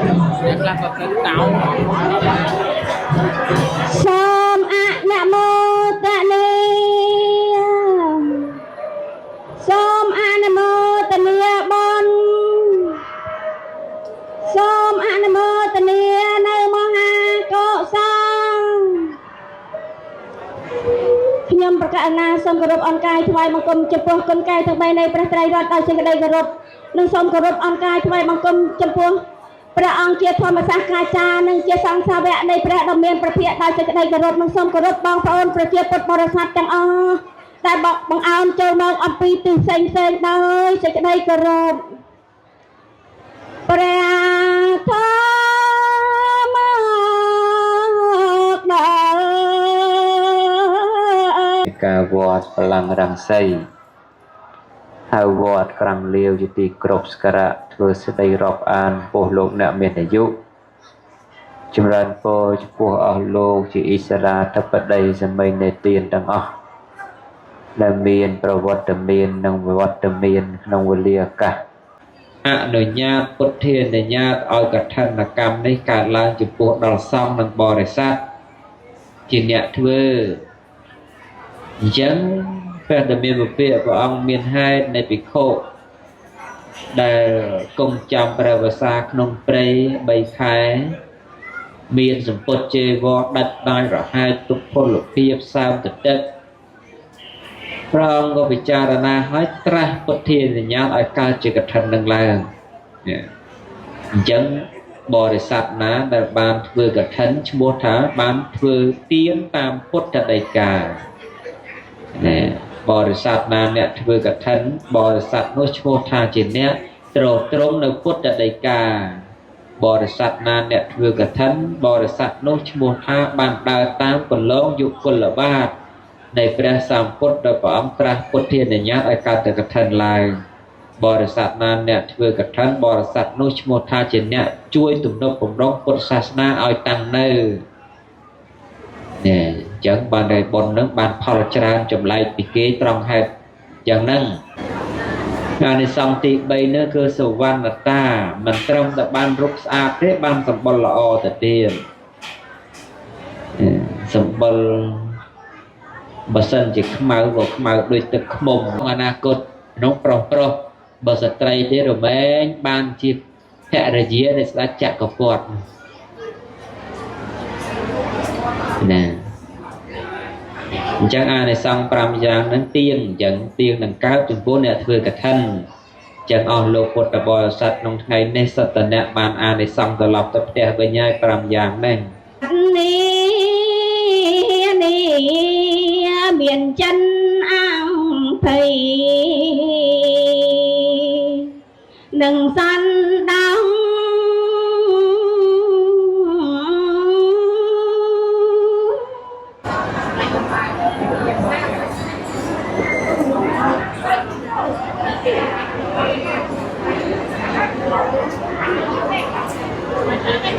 អ្នកខ្លះក៏ទៅតោសូមអនុមោទនាសូមអនុមោទនាបុណ្យសូមអនុមោទនានៅមហាកុសលខ្ញុំប្រកាសណាសូមគោរពអង្គកាយថ្វាយបង្គំចំពោះគុណកែទាំង3នៃព្រះត្រៃរតន៍ដោយសេចក្តីគោរពនិងសូមគោរពអង្គកាយថ្វាយបង្គំចំពោះព្រះអង្គជាធម្មសាស្ត្រាចារ្យនិងជាសង្ឃសាវកនៃព្រះដ៏មានព្រះភិក្ខដោយសេចក្តីគោរពនិងសូមគោរពបងប្អូនប្រជាពុទ្ធបរិស័ទទាំងអស់ដែលបង្អោនចូលមកអំពីទិសផ្សេងៗដោយសេចក្តីគោរពព្រះធម្មដល់ការវត្តបលាំងរង្សីហើយវត្តក្រាំងលាវជាទីគ្រប់សក្ការៈធ្វើសេចក្តីរាប់អានពោះលោកអ្នកមានអាយុចម្រើនពរចំពោះអស់លោកជាអិសរាធិបតីសមីនៃទានទាំងអស់ដែលមានប្រវត្តិមាននិងវិវត្តមានក្នុងវេលាឱកាសអនុញ្ញាតពុទ្ធានុញ្ញាតឲ្យកឋិនកម្មនេះកើតឡើងចំពោះដល់សង្ឃនិងបរិស័ទជាអ្នកធ្វើអញ្ចឹងព្រះដ៏មានពពាកព្រះអង្គមានហេតុនៃភិក្ខុដែលគង់ចាំព្រះវស្សាក្នុងព្រៃ3ខែមានសម្ពុតជេរវរដាច់ដោយរហែកទុកពលភាពសើមទតិកព្រះអង្គក៏ពិចារណាឲ្យត្រាស់ពុទ្ធានុញ្ញាតឲ្យកើតជាកឋិននឹងឡើងអញ្ចឹងបរិស័ទណាដែលបានធ្វើកឋិនឈ្មោះថាបានធ្វើទានតាមពុទ្ធដីកាបរិស័ទណាអ្នកធ្វើកឋិនបរិស័ទនោះឈ្មោះថាជាអ្នកត្រង់នៅពុទ្ធដីកាបរិស័ទណាអ្នកធ្វើកឋិនបរិស័ទនោះឈ្មោះថាបានដើរតាមគន្លងយុគលបាតនៃព្រះសម្ពុទ្ធដោយព្រះអង្គត្រាស់ពុទ្ធានុញ្ញាតឲ្យកើតទៅកឋិនឡើងបរិស័ទណាអ្នកធ្វើកឋិនបរិស័ទនោះឈ្មោះថាជាអ្នកជួយទំនុកបម្រុងពុទ្ធសាសនាឲ្យតាំងនៅអញ្ចឹងបានតែបុណ្យនឹងបានផលច្រើនចម្លែកពីគេត្រង់ហេតុយ៉ាងហ្នឹងអានិសង្សទី3នោះគឺសុវណ្ណតាមិនត្រឹមតែបានរូបស្អាតទេបានសម្បុរល្អទៅទៀតសម្បុរបើសិនជាខ្មៅក៏ខ្មៅដូចទឹកឃ្មុំអនាគតក្នុងប្រុសបើស្ត្រីទេរមែងបានជាភរិយានៃស្ដេចចក្រពត្តិណាអញ្ចឹងអានិសង្ស5យ៉ាងហ្នឹងទៀងអញ្ចឹងទៀងនឹងកើតចំពោះអ្នកធ្វើកឋិនអញ្ចឹងអស់លោកពុទ្ធបរិស័ទក្នុងថ្ងៃនេះសត្វអ្នកបានអានិសង្សត្រឡប់ទៅផ្ទះវិញហើយ5យ៉ាងហ្នឹងនេះមានចិនអង្គភ័យនឹងសន្តា Thank you.